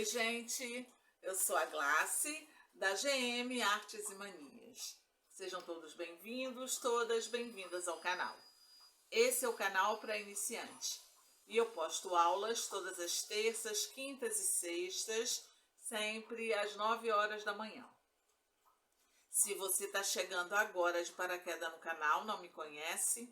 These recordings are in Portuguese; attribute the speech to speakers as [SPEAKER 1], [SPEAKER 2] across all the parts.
[SPEAKER 1] gente, eu sou a Glace, da GM Artes e Manias. Sejam todos bem-vindos, todas bem-vindas ao canal. Esse é o canal para iniciante e eu posto aulas todas as terças, quintas e sextas, sempre às 9 horas da manhã. Se você está chegando agora de paraquedas no canal, não me conhece,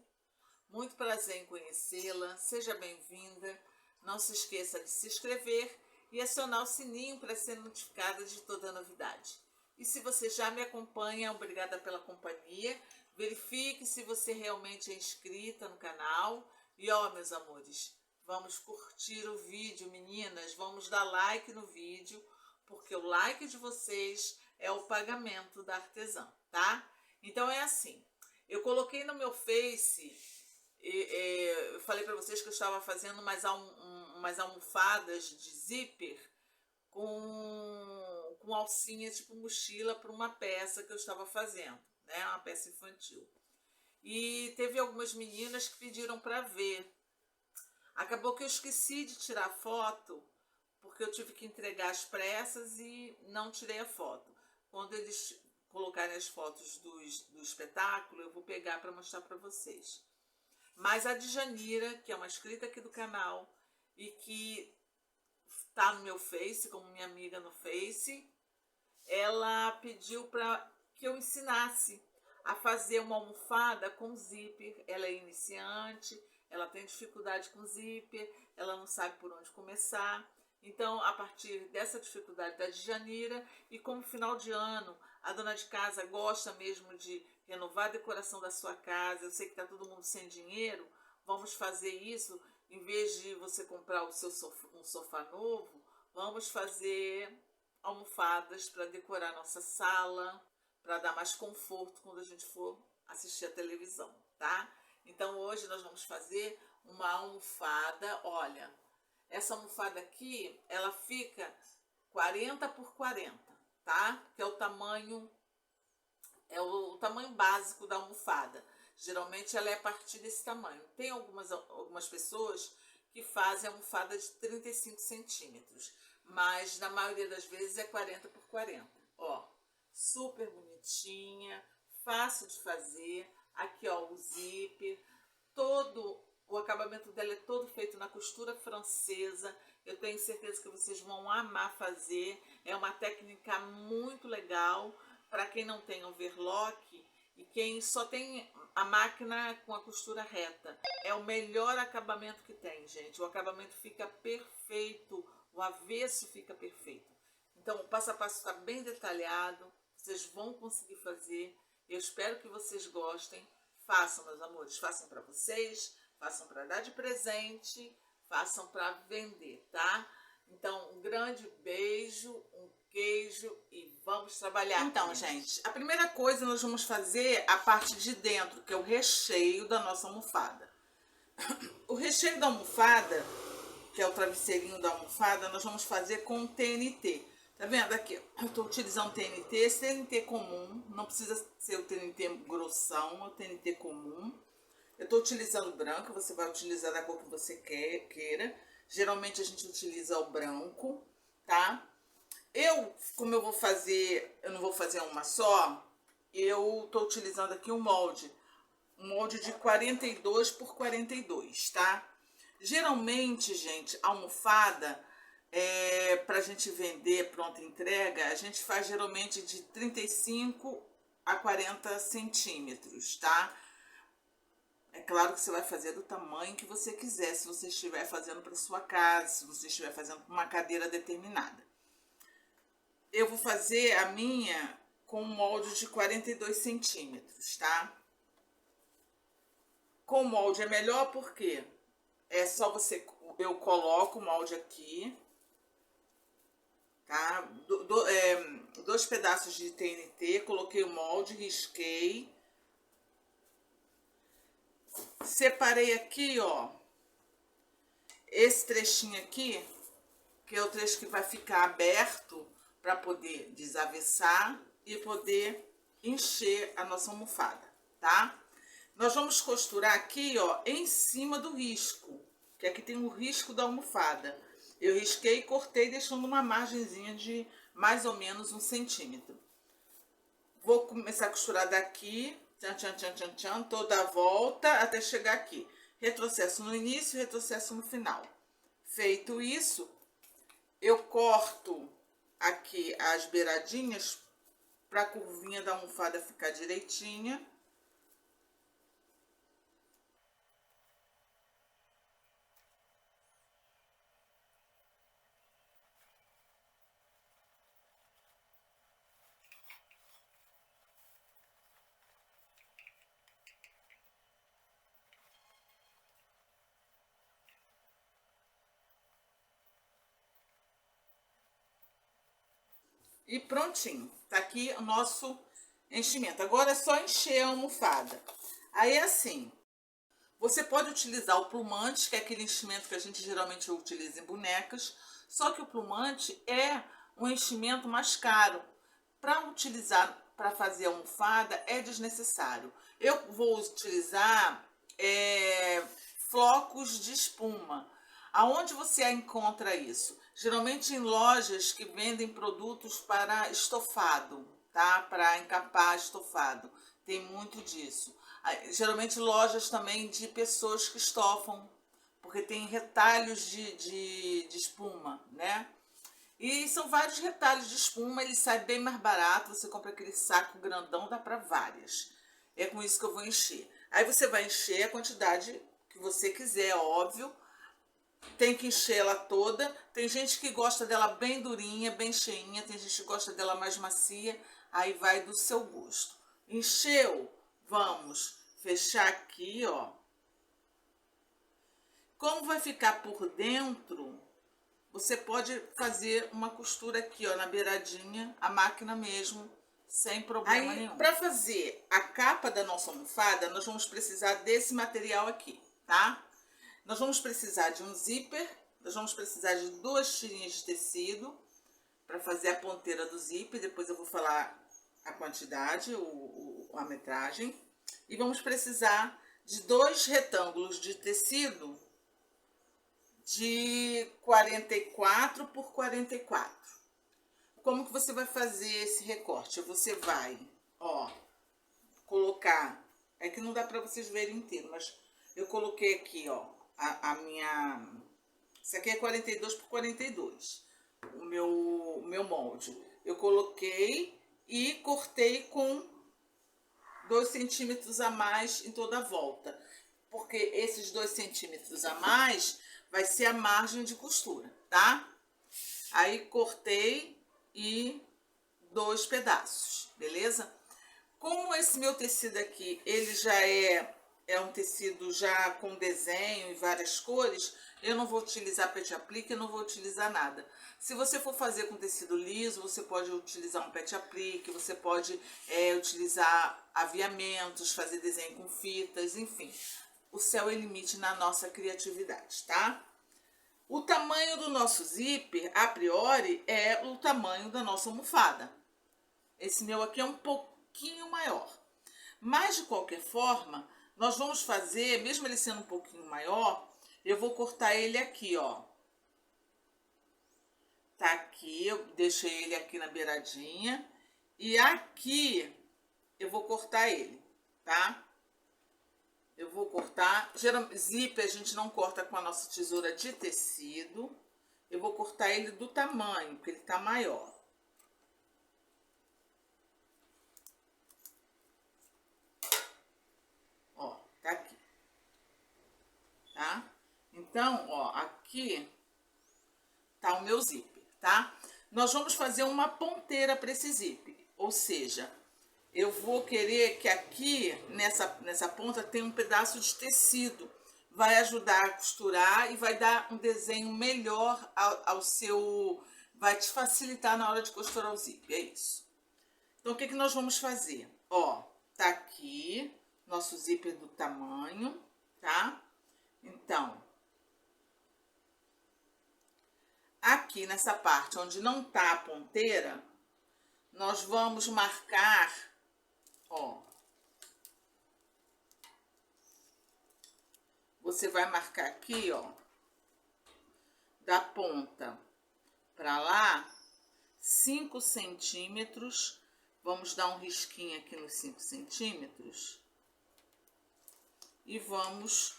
[SPEAKER 1] muito prazer em conhecê-la, seja bem-vinda. Não se esqueça de se inscrever e acionar o sininho para ser notificada de toda novidade. E se você já me acompanha, obrigada pela companhia. Verifique se você realmente é inscrita no canal. E ó, meus amores, vamos curtir o vídeo, meninas. Vamos dar like no vídeo, porque o like de vocês é o pagamento da artesã, tá? Então é assim, eu coloquei no meu Face, eu falei para vocês que eu estava fazendo umas almofadas de zíper com alcinha tipo mochila para uma peça que eu estava fazendo, né? Uma peça infantil. E teve algumas meninas que pediram para ver. Acabou que eu esqueci de tirar foto, porque eu tive que entregar às pressas e não tirei a foto. Quando eles colocarem as fotos do espetáculo, eu vou pegar para mostrar para vocês. Mas a Djanira, que é uma inscrita aqui do canal e que está no meu Face, como minha amiga no Face, ela pediu para que eu ensinasse a fazer uma almofada com zíper. Ela é iniciante, ela tem dificuldade com zíper, ela não sabe por onde começar. Então, a partir dessa dificuldade da Djanira, e como final de ano, a dona de casa gosta mesmo de renovar a decoração da sua casa, eu sei que está todo mundo sem dinheiro, vamos fazer isso, em vez de você comprar um sofá novo, vamos fazer almofadas para decorar nossa sala, para dar mais conforto quando a gente for assistir a televisão, tá? Então, hoje nós vamos fazer uma almofada, olha... Essa almofada aqui, ela fica 40 por 40, tá? Que é o tamanho básico da almofada. Geralmente ela é a partir desse tamanho. Tem algumas pessoas que fazem almofada de 35 centímetros, mas na maioria das vezes é 40 por 40. Ó, super bonitinha, fácil de fazer. Aqui, ó, o zíper, o acabamento dela é todo feito na costura francesa. Eu tenho certeza que vocês vão amar fazer. É uma técnica muito legal para quem não tem overlock e quem só tem a máquina com a costura reta. É o melhor acabamento que tem, gente. O acabamento fica perfeito, o avesso fica perfeito. Então, o passo a passo está bem detalhado. Vocês vão conseguir fazer. Eu espero que vocês gostem. Façam, meus amores, façam para vocês. Façam para dar de presente, façam para vender, tá? Então, um grande beijo, um queijo e vamos trabalhar. Então, gente, a primeira coisa nós vamos fazer a parte de dentro, que é o recheio da nossa almofada. O recheio da almofada, que é o travesseirinho da almofada, nós vamos fazer com TNT. Tá vendo aqui? Eu tô utilizando TNT, esse TNT comum, não precisa ser o TNT grossão, é o TNT comum. Eu estou utilizando branco, você vai utilizar da cor que você queira. Geralmente a gente utiliza o branco, tá? Como eu vou fazer, eu não vou fazer uma só, eu estou utilizando aqui um molde de 42 por 42, tá? Geralmente, gente, almofada, pra gente vender pronta entrega, a gente faz geralmente de 35 a 40 centímetros, tá? É claro que você vai fazer do tamanho que você quiser, se você estiver fazendo para sua casa, se você estiver fazendo para uma cadeira determinada. Eu vou fazer a minha com um molde de 42 centímetros, tá? Com o molde é melhor porque é só eu coloco o molde aqui, tá? Dois pedaços de TNT, coloquei o molde, risquei. Separei aqui, ó, esse trechinho aqui, que é o trecho que vai ficar aberto para poder desavessar e poder encher a nossa almofada, tá? Nós vamos costurar aqui, ó, em cima do risco, que aqui tem o risco da almofada. Eu risquei e cortei, deixando uma margenzinha de mais ou menos 1 centímetro. Vou começar a costurar daqui, tchan, tchan, tchan, tchan, tchan, toda a volta até chegar aqui. Retrocesso no início, retrocesso no final. Feito isso, eu corto aqui as beiradinhas para a curvinha da almofada ficar direitinha. E prontinho, tá aqui o nosso enchimento. Agora é só encher a almofada. Aí assim, você pode utilizar o plumante, que é aquele enchimento que a gente geralmente utiliza em bonecas, só que o plumante é um enchimento mais caro. Para utilizar, para fazer a almofada, é desnecessário. Eu vou utilizar flocos de espuma. Aonde você encontra isso? Geralmente em lojas que vendem produtos para estofado, tá? Para encapar estofado. Tem muito disso. Geralmente lojas também de pessoas que estofam, porque tem retalhos de espuma, né? E são vários retalhos de espuma, ele sai bem mais barato. Você compra aquele saco grandão, dá para várias. É com isso que eu vou encher. Aí você vai encher a quantidade que você quiser, óbvio. Tem que encher ela toda. Tem gente que gosta dela bem durinha, bem cheinha. Tem gente que gosta dela mais macia. Aí vai do seu gosto. Encheu? Vamos fechar aqui, ó. Como vai ficar por dentro, você pode fazer uma costura aqui, ó, na beiradinha, a máquina mesmo, sem problema nenhum. Para fazer a capa da nossa almofada, nós vamos precisar desse material aqui, tá? Nós vamos precisar de um zíper, nós vamos precisar de 2 tirinhas de tecido para fazer a ponteira do zíper. Depois eu vou falar a quantidade, a metragem. E vamos precisar de 2 retângulos de tecido de 44 por 44. Como que você vai fazer esse recorte? Você vai, ó, colocar, é que não dá para vocês verem inteiro, mas eu coloquei aqui, ó, a minha, isso aqui é 42 por 42, o meu molde. Eu coloquei e cortei com 2 centímetros a mais em toda a volta, porque esses 2 centímetros a mais vai ser a margem de costura, tá? Aí cortei e 2 pedaços, beleza? Como esse meu tecido aqui, ele já é um tecido já com desenho e várias cores, eu não vou utilizar pet aplique, eu não vou utilizar nada. Se você for fazer com tecido liso, você pode utilizar um pet aplique, você pode utilizar aviamentos, fazer desenho com fitas, enfim. O céu é limite na nossa criatividade, tá? O tamanho do nosso zíper, a priori, é o tamanho da nossa almofada. Esse meu aqui é um pouquinho maior. Mas, de qualquer forma, nós vamos fazer, mesmo ele sendo um pouquinho maior, eu vou cortar ele aqui, ó. Tá aqui, eu deixei ele aqui na beiradinha. E aqui, eu vou cortar ele, tá? Eu vou cortar, zíper a gente não corta com a nossa tesoura de tecido. Eu vou cortar ele do tamanho, porque ele tá maior. Ó, tá aqui. Tá? Então, ó, aqui tá o meu zíper, tá? Nós vamos fazer uma ponteira para esse zíper, ou seja, eu vou querer que aqui, nessa ponta, tenha um pedaço de tecido. Vai ajudar a costurar e vai dar um desenho melhor ao seu... Vai te facilitar na hora de costurar o zíper, é isso. Então, o que nós vamos fazer? Ó, tá aqui, nosso zíper do tamanho, tá? Então, aqui nessa parte onde não tá a ponteira, nós vamos marcar, ó. Você vai marcar aqui, ó, da ponta para lá, 5 centímetros. Vamos dar um risquinho aqui nos 5 centímetros. E vamos...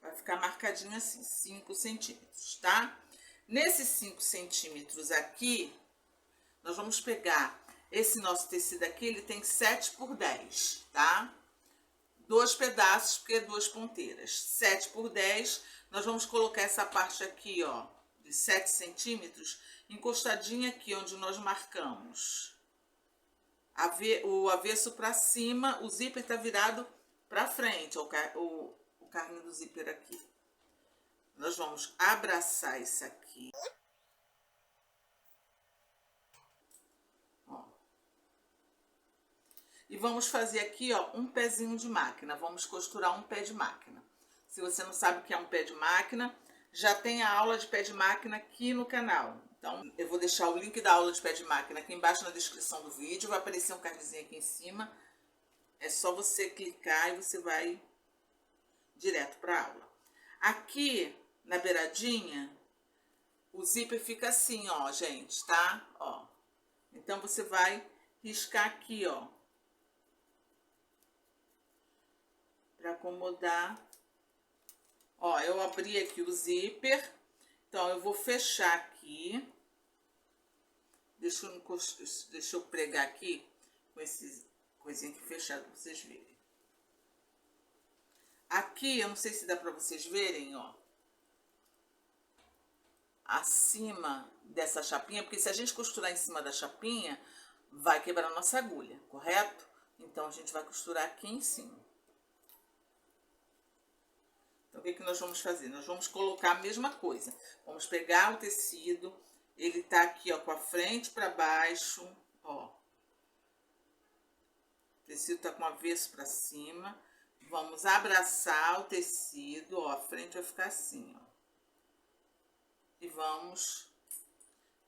[SPEAKER 1] Vai ficar marcadinho assim, 5 centímetros, tá? Nesses 5 centímetros aqui, nós vamos pegar esse nosso tecido aqui, ele tem 7 por 10, tá? 2 pedaços, porque é 2 ponteiras. 7 por 10, nós vamos colocar essa parte aqui, ó, de 7 centímetros, encostadinha aqui, onde nós marcamos. O avesso para cima, o zíper tá virado para frente, o carrinho do zíper aqui. Nós vamos abraçar isso aqui. Ó. E vamos fazer aqui, ó, um pezinho de máquina. Vamos costurar um pé de máquina. Se você não sabe o que é um pé de máquina, já tem a aula de pé de máquina aqui no canal. Então, eu vou deixar o link da aula de pé de máquina aqui embaixo na descrição do vídeo. Vai aparecer um cardzinho aqui em cima. É só você clicar e você vai direto para a aula. Aqui, na beiradinha, o zíper fica assim, ó, gente, tá? Ó. Então, você vai riscar aqui, ó. Para acomodar. Ó, eu abri aqui o zíper. Então, eu vou fechar aqui. Deixa eu pregar aqui com esse coisinha aqui fechado para vocês verem. Aqui, eu não sei se dá para vocês verem, ó. Acima dessa chapinha, porque se a gente costurar em cima da chapinha, vai quebrar a nossa agulha, correto? Então, a gente vai costurar aqui em cima. Então, o que que nós vamos fazer? Nós vamos colocar a mesma coisa. Vamos pegar o tecido, ele tá aqui, ó, com a frente para baixo, ó. O tecido tá com o avesso para cima. Vamos abraçar o tecido, ó, a frente vai ficar assim, ó. E vamos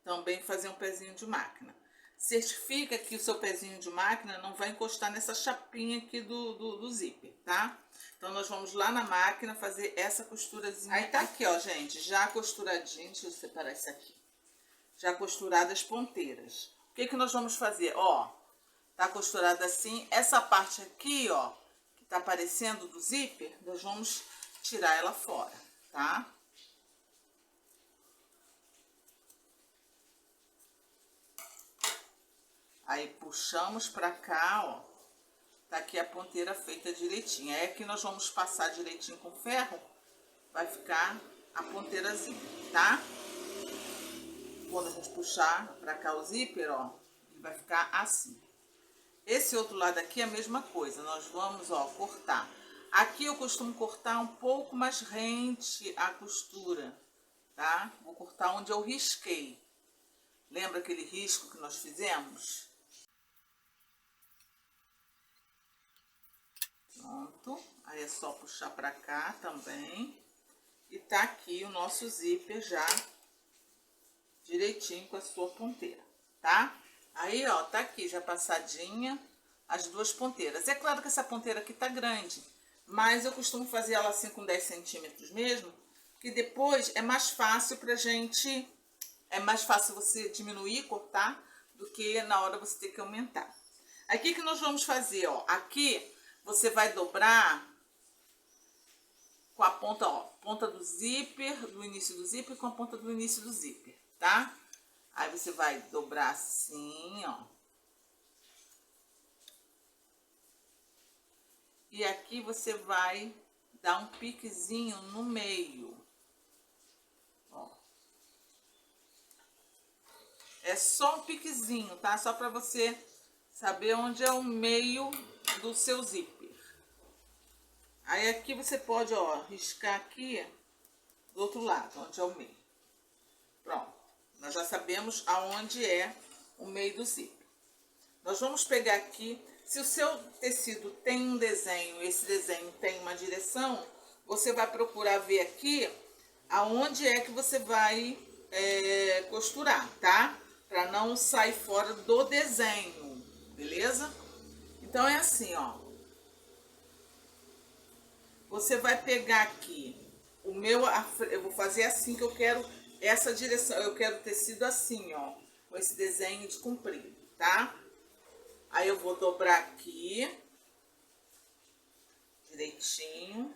[SPEAKER 1] também fazer um pezinho de máquina. Certifica que o seu pezinho de máquina não vai encostar nessa chapinha aqui do zíper, tá? Então, nós vamos lá na máquina fazer essa costurazinha. Aí tá aqui, ó, gente, já costuradinho. Deixa eu separar isso aqui. Já costuradas as ponteiras. O que que nós vamos fazer? Ó, tá costurada assim. Essa parte aqui, ó, que tá aparecendo do zíper, nós vamos tirar ela fora, tá? Aí, puxamos pra cá, ó. Tá aqui a ponteira feita direitinho. Aí, aqui nós vamos passar direitinho com ferro. Vai ficar a ponteirazinha, tá? Quando a gente puxar pra cá o zíper, ó, ele vai ficar assim. Esse outro lado aqui é a mesma coisa. Nós vamos, ó, cortar. Aqui eu costumo cortar um pouco mais rente a costura, tá? Vou cortar onde eu risquei. Lembra aquele risco que nós fizemos? Pronto. Aí é só puxar pra cá também. E tá aqui o nosso zíper já direitinho com a sua ponteira, tá? Aí, ó, tá aqui já passadinha as 2 ponteiras. É claro que essa ponteira aqui tá grande, mas eu costumo fazer ela assim com 10 centímetros mesmo, que depois é mais fácil pra gente... É mais fácil você diminuir, cortar, do que na hora você ter que aumentar. Aí, o que que nós vamos fazer, ó? Aqui, você vai dobrar com a ponta, ó, ponta do zíper, do início do zíper, com a ponta do início do zíper, tá? Aí, você vai dobrar assim, ó. E aqui, você vai dar um piquezinho no meio. Ó. É só um piquezinho, tá? Só pra você saber onde é o meio do seu zíper. Aí, aqui você pode, ó, riscar aqui do outro lado, onde é o meio. Pronto. Nós já sabemos aonde é o meio do zíper. Nós vamos pegar aqui, se o seu tecido tem um desenho, esse desenho tem uma direção, você vai procurar ver aqui aonde é que você vai costurar, tá? Pra não sair fora do desenho, beleza? Então, é assim, ó. Você vai pegar aqui eu vou fazer assim que eu quero essa direção, eu quero tecido assim, ó, com esse desenho de comprido, tá? Aí eu vou dobrar aqui, direitinho.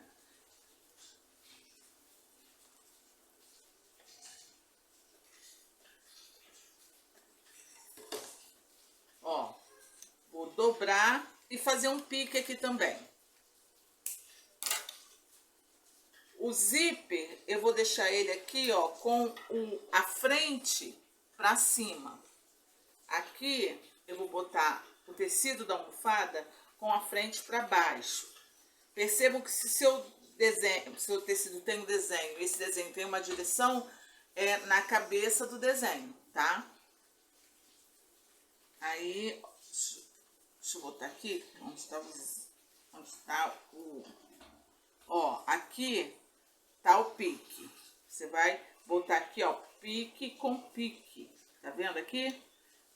[SPEAKER 1] Ó, vou dobrar e fazer um pique aqui também. O zíper, eu vou deixar ele aqui, ó, com a frente pra cima. Aqui, eu vou botar o tecido da almofada com a frente para baixo. Percebam que se seu tecido tem um desenho, esse desenho tem uma direção, é na cabeça do desenho, tá? Aí, deixa eu botar aqui, onde está o... Ó, aqui tá o pique. Você vai botar aqui, ó, pique com pique. Tá vendo aqui?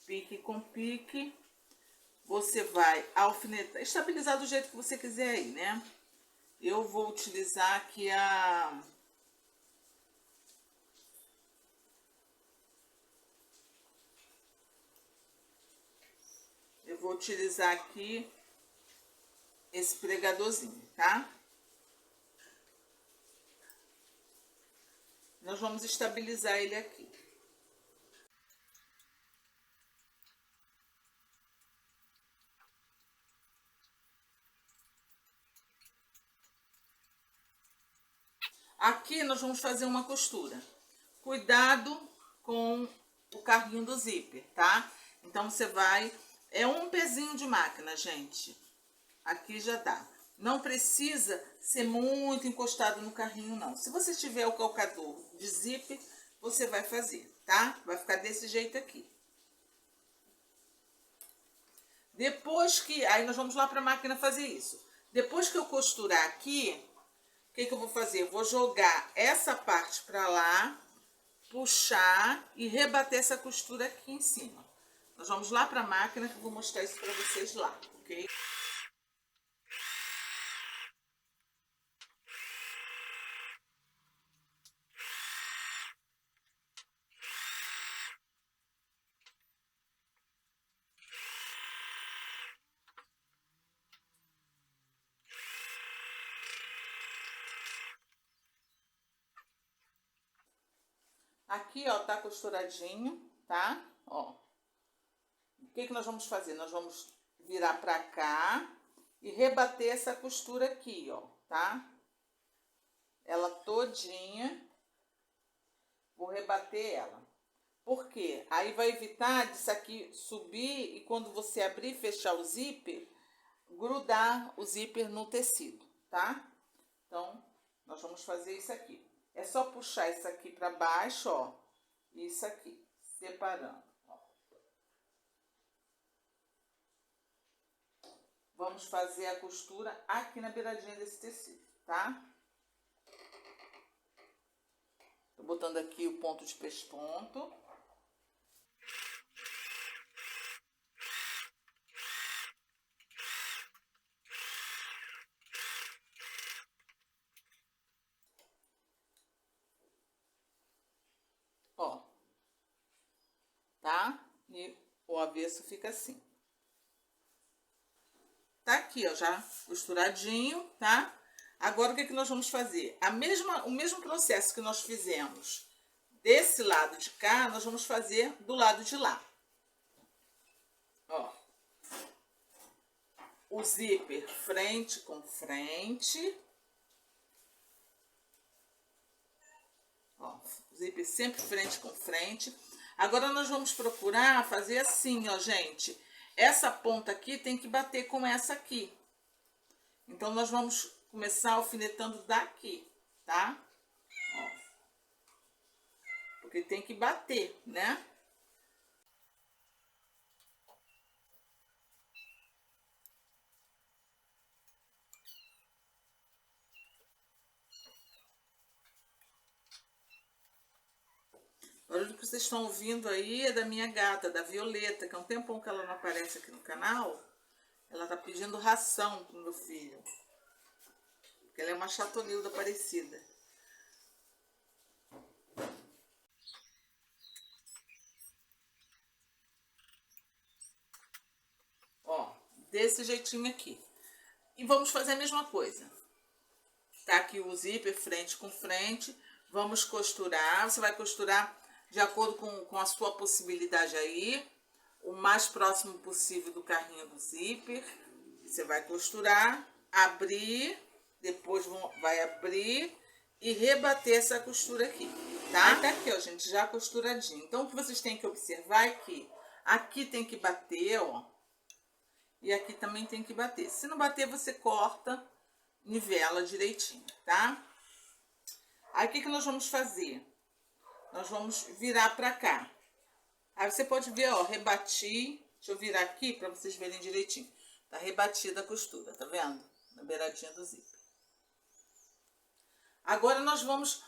[SPEAKER 1] Pique com pique. Você vai alfinetar, estabilizar do jeito que você quiser aí, né? Eu vou utilizar aqui eu vou utilizar aqui esse pregadorzinho, tá? Nós vamos estabilizar ele aqui. Aqui nós vamos fazer uma costura. Cuidado com o carrinho do zíper, tá? Então você vai... É um pezinho de máquina, gente. Aqui já dá. Não precisa ser muito encostado no carrinho, não. Se você tiver o calcador de zíper, você vai fazer, tá? Vai ficar desse jeito aqui. Depois que... Aí nós vamos lá para a máquina fazer isso. Depois que eu costurar aqui, o que eu vou fazer? Eu vou jogar essa parte para lá, puxar e rebater essa costura aqui em cima. Nós vamos lá para a máquina que eu vou mostrar isso para vocês lá, ok? Aqui, ó, tá costuradinho, tá? Ó. O que nós vamos fazer? Nós vamos virar pra cá e rebater essa costura aqui, ó, tá? Ela todinha. Vou rebater ela. Por quê? Aí vai evitar disso aqui subir e quando você abrir e fechar o zíper, grudar o zíper no tecido, tá? Então, nós vamos fazer isso aqui. É só puxar isso aqui para baixo, ó, e isso aqui, separando. Ó. Vamos fazer a costura aqui na beiradinha desse tecido, tá? Tô botando aqui o ponto de pesponto. Ó, tá? E o avesso fica assim. Tá aqui, ó, já costuradinho, tá? Agora, o que nós vamos fazer? O mesmo processo que nós fizemos desse lado de cá, nós vamos fazer do lado de lá. Ó. O zíper frente com frente. Ó, zíper sempre frente com frente. Agora, nós vamos procurar fazer assim, ó, gente. Essa ponta aqui tem que bater com essa aqui. Então, nós vamos começar alfinetando daqui, tá? Ó. Porque tem que bater, né? O barulho que vocês estão ouvindo aí é da minha gata, da Violeta, que é um tempão que ela não aparece aqui no canal. Ela tá pedindo ração pro meu filho. Porque ela é uma chatonilda parecida. desse jeitinho aqui. E vamos fazer a mesma coisa. Tá aqui o zíper frente com frente. Vamos costurar. Você vai costurar de acordo com a sua possibilidade aí. O mais próximo possível do carrinho do zíper. Você vai costurar, abrir, depois vai abrir e rebater essa costura aqui, tá? Tá aqui, ó, gente, já costuradinho. Então, o que vocês têm que observar é que aqui tem que bater, ó. E aqui também tem que bater. Se não bater, você corta, nivela direitinho, tá? Aí, o que nós vamos fazer? Nós vamos virar pra cá. Aí, você pode ver, ó, rebati. Deixa eu virar aqui pra vocês verem direitinho. Tá rebatida a costura, tá vendo? Na beiradinha do zíper. Agora, nós vamos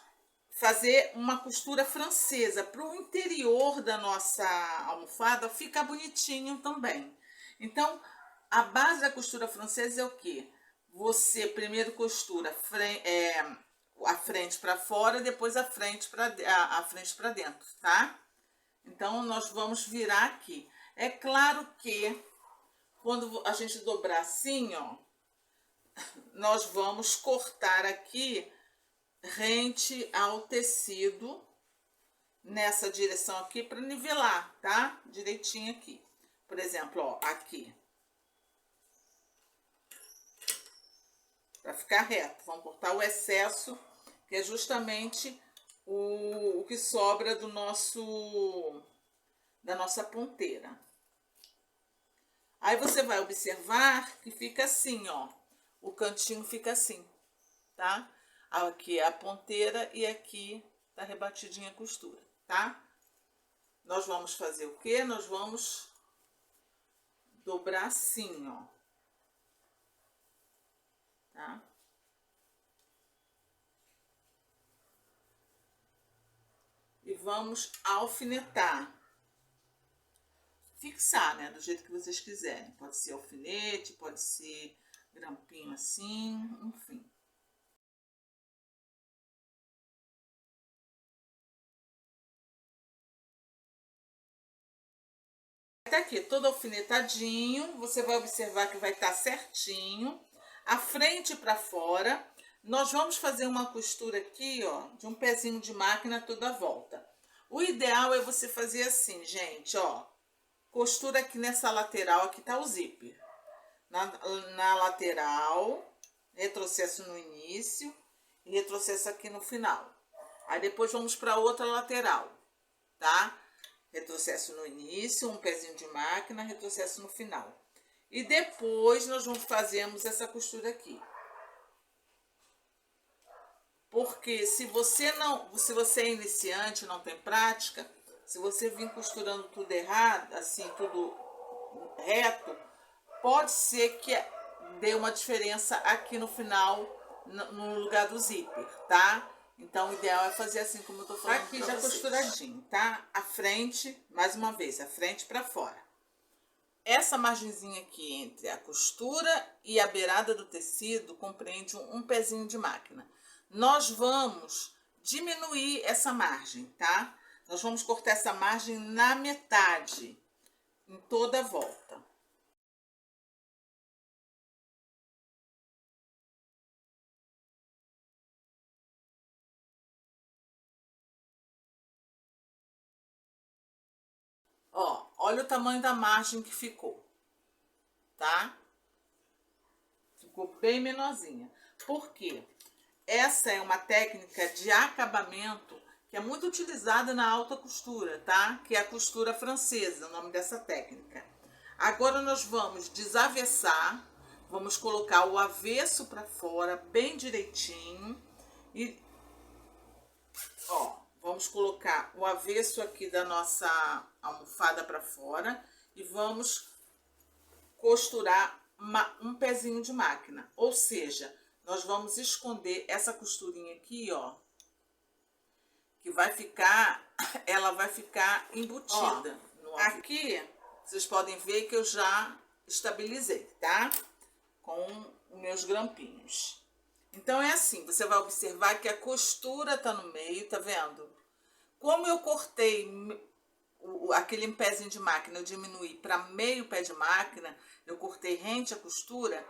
[SPEAKER 1] fazer uma costura francesa. Pro interior da nossa almofada ficar bonitinho também. Então, a base da costura francesa é o quê? Você primeiro costura a frente para fora, depois a frente para dentro, tá? Então, nós vamos virar aqui. É claro que quando a gente dobrar assim, ó, nós vamos cortar aqui rente ao tecido nessa direção aqui para nivelar, tá? Direitinho aqui. Por exemplo, ó, aqui. Para ficar reto. Vamos cortar o excesso, que é justamente o que sobra da nossa ponteira. Aí você vai observar que fica assim, ó. O cantinho fica assim, tá? Aqui é a ponteira e aqui tá rebatidinha a costura, tá? Nós vamos fazer o quê? Nós vamos dobrar assim, ó. Tá? E vamos alfinetar. Fixar, né? Do jeito que vocês quiserem. Pode ser alfinete, pode ser grampinho assim, enfim. Tá aqui, todo alfinetadinho. Você vai observar que vai estar certinho. A frente para fora. Nós vamos fazer uma costura aqui, ó, de um pezinho de máquina toda a volta. O ideal é você fazer assim, gente, ó. Costura aqui nessa lateral, aqui tá o zíper. Na lateral, retrocesso no início e retrocesso aqui no final. Aí depois vamos para outra lateral, tá? Retrocesso no início, um pezinho de máquina, retrocesso no final. E depois nós vamos fazermos essa costura aqui. Porque se você é iniciante, não tem prática, se você vir costurando tudo errado, assim, tudo reto, pode ser que dê uma diferença aqui no final, no lugar do zíper, tá? Então, o ideal é fazer assim como eu tô falando aqui, já costuradinho, tá? A frente, mais uma vez, a frente para fora. Essa margenzinha aqui entre a costura e a beirada do tecido compreende um pezinho de máquina. Nós vamos diminuir essa margem, tá? Nós vamos cortar essa margem na metade, em toda a volta. Ó, olha o tamanho da margem que ficou, tá? Ficou bem menorzinha. Por quê? Essa é uma técnica de acabamento que é muito utilizada na alta costura, tá? Que é a costura francesa, o nome dessa técnica. Agora nós vamos desavessar, vamos colocar o avesso para fora bem direitinho e, ó, vamos colocar o avesso aqui da nossa almofada para fora e vamos costurar um pezinho de máquina, ou seja, nós vamos esconder essa costurinha aqui, ó, que vai ficar, ela vai ficar embutida. Ó, aqui, vocês podem ver que eu já estabilizei, tá? Com os meus grampinhos. Então, é assim, você vai observar que a costura tá no meio, tá vendo? Como eu cortei aquele pezinho de máquina, eu diminuí para meio pé de máquina, eu cortei rente a costura.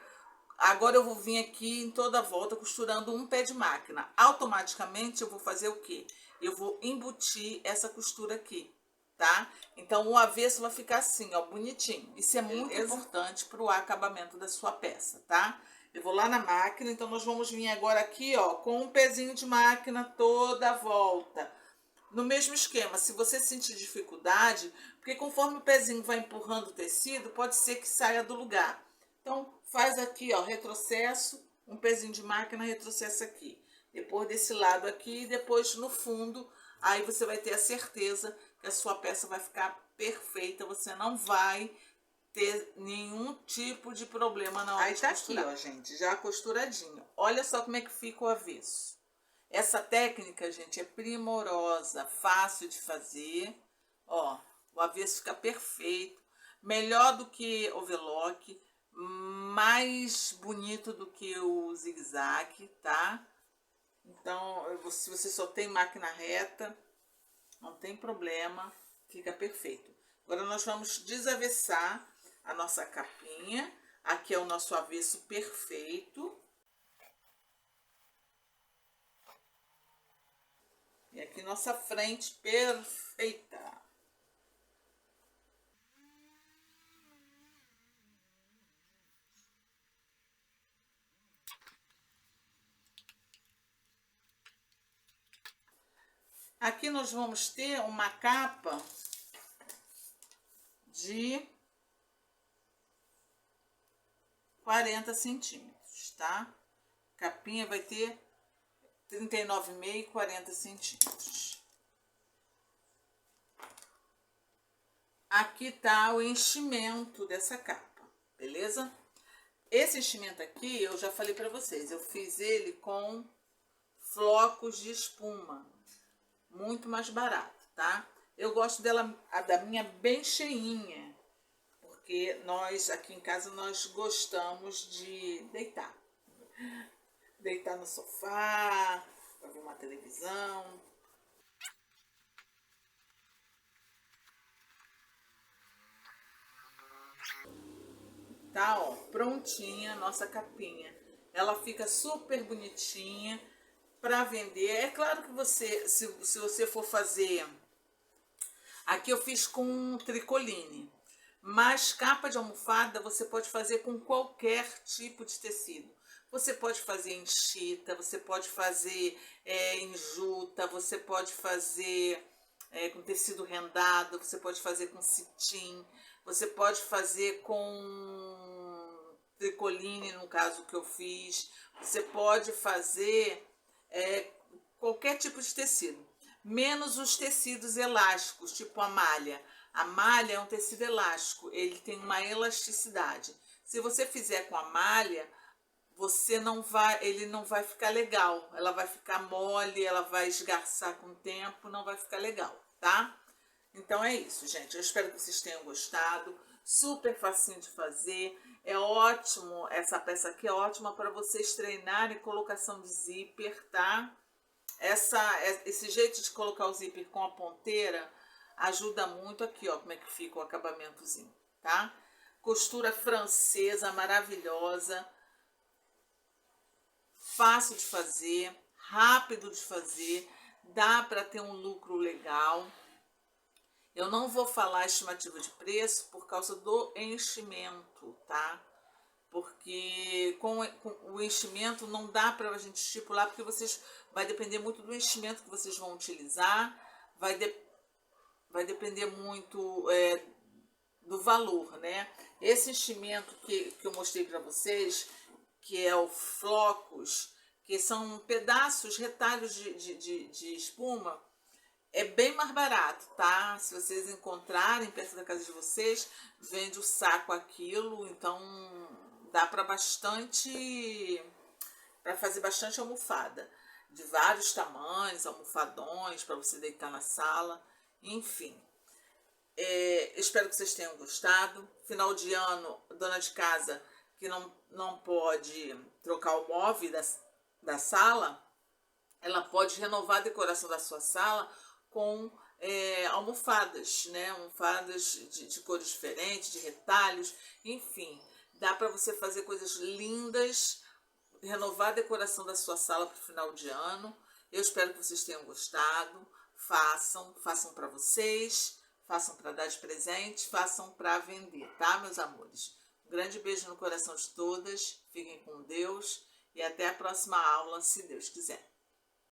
[SPEAKER 1] Agora eu vou vir aqui em toda a volta costurando um pé de máquina. Automaticamente eu vou fazer o quê? Eu vou embutir essa costura aqui, tá? Então o avesso vai ficar assim, ó, bonitinho. Isso é muito importante para o acabamento da sua peça, tá? Eu vou lá na máquina, então nós vamos vir agora aqui, ó, com um pezinho de máquina toda a volta. No mesmo esquema, se você sentir dificuldade, porque conforme o pezinho vai empurrando o tecido, pode ser que saia do lugar. Então, faz aqui, ó, retrocesso, um pezinho de máquina, retrocesso aqui. Depois desse lado aqui e depois no fundo, aí você vai ter a certeza que a sua peça vai ficar perfeita, você não vai ter nenhum tipo de problema na hora de costurar. Aí tá aqui, ó, gente, já costuradinho. Olha só como é que fica o avesso. Essa técnica, gente, é primorosa, fácil de fazer. Ó, o avesso fica perfeito, melhor do que o overlock, mais bonito do que o zigue-zague, tá? Então, se você só tem máquina reta, não tem problema, fica perfeito. Agora nós vamos desavessar a nossa capinha. Aqui é o nosso avesso perfeito. E aqui nossa frente perfeita. Aqui nós vamos ter uma capa de 40 centímetros, tá? Capinha vai ter 39,5 e 40 centímetros. Aqui tá o enchimento dessa capa, beleza? Esse enchimento aqui, eu já falei pra vocês, eu fiz ele com flocos de espuma, muito mais barato, tá? Eu gosto dela, da minha bem cheinha, porque nós, aqui em casa, nós gostamos de deitar. Deitar no sofá, pra ver uma televisão. Tá, ó, prontinha a nossa capinha. Ela fica super bonitinha para vender. É claro que você, se você for fazer... Aqui eu fiz com tricoline. Mas capa de almofada você pode fazer com qualquer tipo de tecido. Você pode fazer em chita, você pode fazer em juta, você pode fazer com tecido rendado, você pode fazer com cetim, você pode fazer com tricoline, no caso que eu fiz. Você pode fazer qualquer tipo de tecido, menos os tecidos elásticos, tipo a malha. A malha é um tecido elástico, ele tem uma elasticidade. Se você fizer com a malha, ele não vai ficar legal. Ela vai ficar mole, ela vai esgarçar com o tempo, não vai ficar legal, tá? Então é isso, gente. Eu espero que vocês tenham gostado. Super facinho de fazer. É ótimo, essa peça aqui é ótima para vocês treinarem colocação de zíper, tá? Esse jeito de colocar o zíper com a ponteira ajuda muito. Aqui, ó, como é que fica o acabamentozinho, tá? Costura francesa maravilhosa, fácil de fazer, rápido de fazer, dá para ter um lucro legal. Eu não vou falar estimativa de preço por causa do enchimento, tá? Porque com o enchimento não dá para a gente estipular, porque vai depender muito do enchimento que vocês vão utilizar, vai depender muito do valor, né? Esse enchimento que eu mostrei para vocês, que é o flocos, que são pedaços, retalhos de espuma, é bem mais barato, tá? Se vocês encontrarem perto da casa de vocês, vende o saco a quilo, então dá para fazer bastante almofada, de vários tamanhos, almofadões para você deitar na sala, enfim. Espero que vocês tenham gostado. Final de ano, dona de casa que não pode trocar o móvel da sala, ela pode renovar a decoração da sua sala com almofadas, né? Almofadas de cores diferentes, de retalhos, enfim. Dá para você fazer coisas lindas, renovar a decoração da sua sala para o final de ano. Eu espero que vocês tenham gostado. Façam para vocês, façam para dar de presente, façam para vender, tá, meus amores? Um grande beijo no coração de todas, fiquem com Deus e até a próxima aula, se Deus quiser.